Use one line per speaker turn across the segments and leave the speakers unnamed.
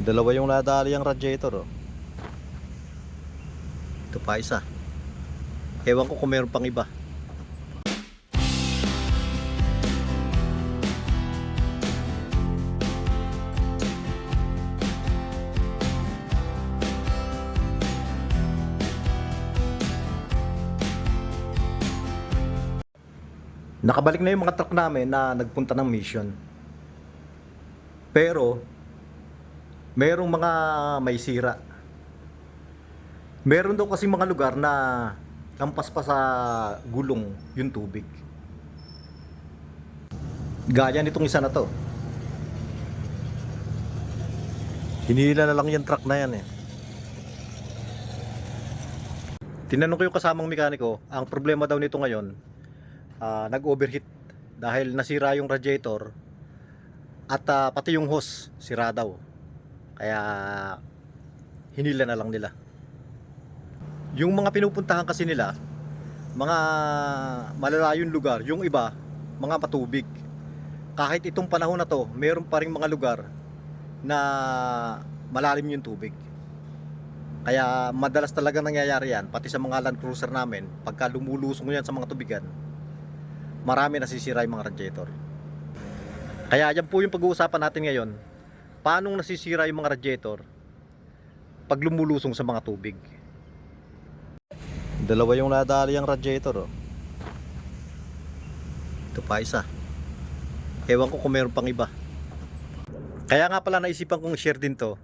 Dalawa yung nadali ang radiator, oh. Ito pa isa. Ewan ko kung meron pang iba. Nakabalik na yung mga truck namin na nagpunta ng mission. Pero merong mga may sira. Meron daw kasi mga lugar na lampas pa sa gulong yung tubig. Gaya nitong isa na to. Hinila na lang yung truck na yan eh. Tinanong ko yung kasamang mekaniko, ang problema daw nito ngayon, nag-overheat dahil nasira yung radiator at pati yung hose sira daw. Kaya hinila na lang nila. Yung mga pinupuntahan kasi nila, mga malalayong lugar, yung iba, mga patubig. Kahit itong panahon na to, meron pa ring mga lugar na malalim yung tubig. Kaya madalas talaga nangyayari yan, pati sa mga Land Cruiser namin, pagka lumulusong yan sa mga tubigan, marami nasisira yung mga radiator. Kaya yan po yung pag-uusapan natin ngayon. Paano nasisira yung mga radiator pag lumulusong sa mga tubig. Dalawa yung nadali ang radiator, oh. Ito pa isa. Ewan ko kung meron pang iba. Kaya nga pala naisipan kong share din to.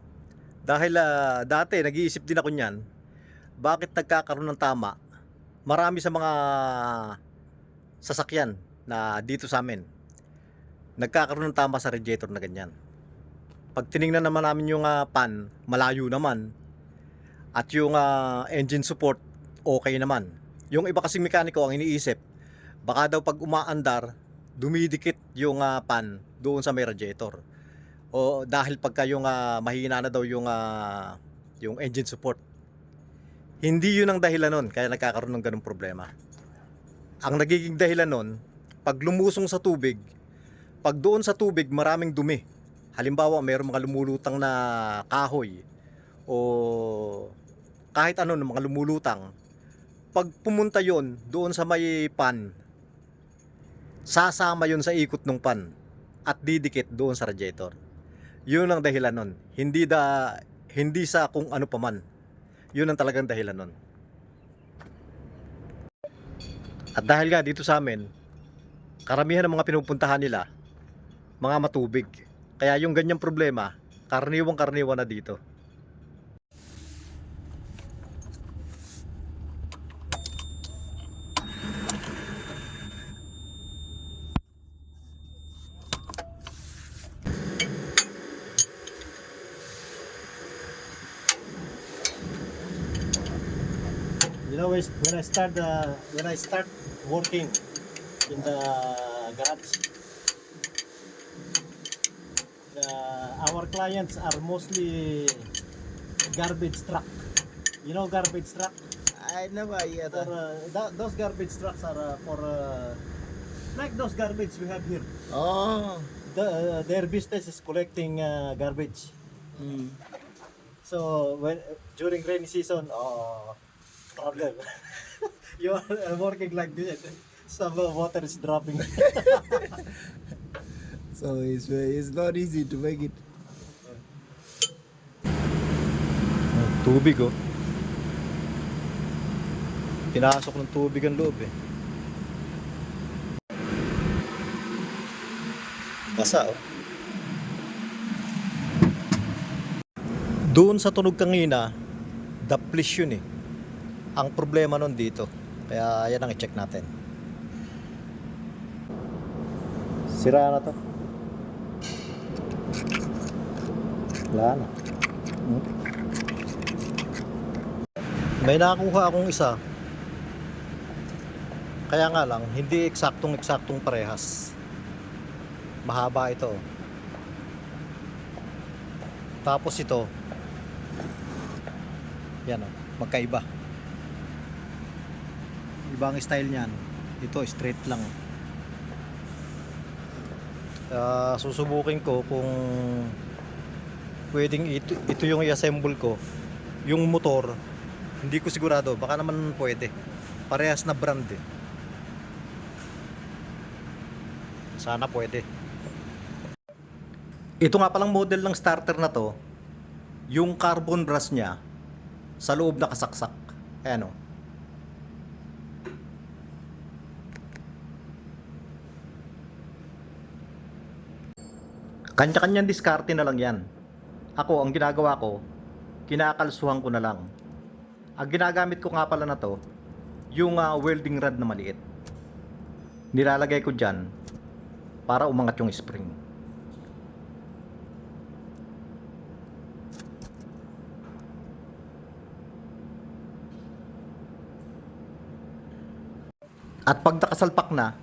Dahil dati nag-iisip din ako niyan, bakit nagkakaroon ng tama marami sa mga sasakyan na dito sa amin. Nagkakaroon ng tama sa radiator na ganyan. Pag tiningnan naman namin yung pan, malayo naman. At yung engine support, okay naman. Yung iba kasing mekaniko ang iniisip, baka daw pag umaandar, dumidikit yung pan doon sa may radiator. O dahil pagka yung mahina na daw yung engine support. Hindi yun ang dahilan nun, kaya nagkakaroon ng ganung problema. Ang nagiging dahilan nun, pag lumusong sa tubig, pag doon sa tubig maraming dumi. Halimbawa, mayroong mga lumulutang na kahoy o kahit ano ng mga lumulutang. Pag pumunta yon doon sa may pan, sasama yon sa ikot ng pan at didikit doon sa radiator. Yun ang dahilan nun. Hindi sa kung ano pa man. Yun ang talagang dahilan nun. At dahil nga dito sa amin, karamihan ng mga pinupuntahan nila, mga matubig. Kaya yung ganyang problema, karaniwang na dito. You know, when I start working in the garage, our clients are mostly garbage truck. You know garbage truck?
I never hear that.
Those garbage trucks are for like those garbage we have here.
Oh.
Their business is collecting garbage.
Mm.
So during rainy season, problem. You are working like this. Some water is dropping.
So it's not easy to make it.
Tubig, oh. Pinasok ng tubig ang loob eh. Basa, oh. Doon sa tunog kanina, daplis yun eh. Ang problema nun dito. Kaya yan ang i-check natin. Sira na to. Wala na. May nakuha akong isa. Kaya nga lang, hindi eksaktong parehas. Mahaba ito. Tapos ito, yan o, magkaiba. Ibang style niyan. Ito straight lang. Susubukin ko kung pwedeng ito yung i-assemble ko. Yung motor, hindi ko sigurado, baka naman pwede. Parehas na brand eh. Sana pwede. Ito nga palang model ng starter na to, yung carbon brush niya sa loob nakasaksak. Ayan o. Kanya-kanyang diskarte na lang yan. Ako, ang ginagawa ko, kinakalsuhan ko na lang. Ang ginagamit ko nga pala na to, yung welding rod na maliit. Nilalagay ko dyan para umangat yung spring. At pag nakasalpak na,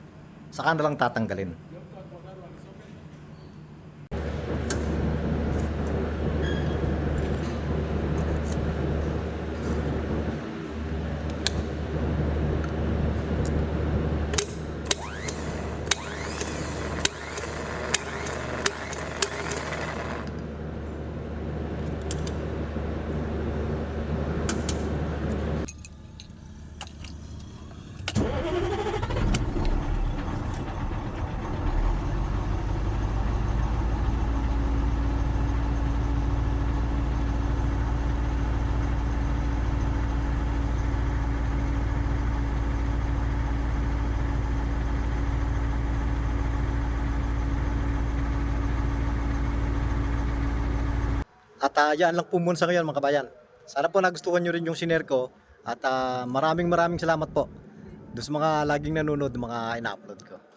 saka na lang tatanggalin. At yan lang po muna sa ngayon mga kabayan. Sana po nagustuhan nyo rin yung share ko. At maraming salamat po doon sa mga laging nanonood, mga ina-upload ko.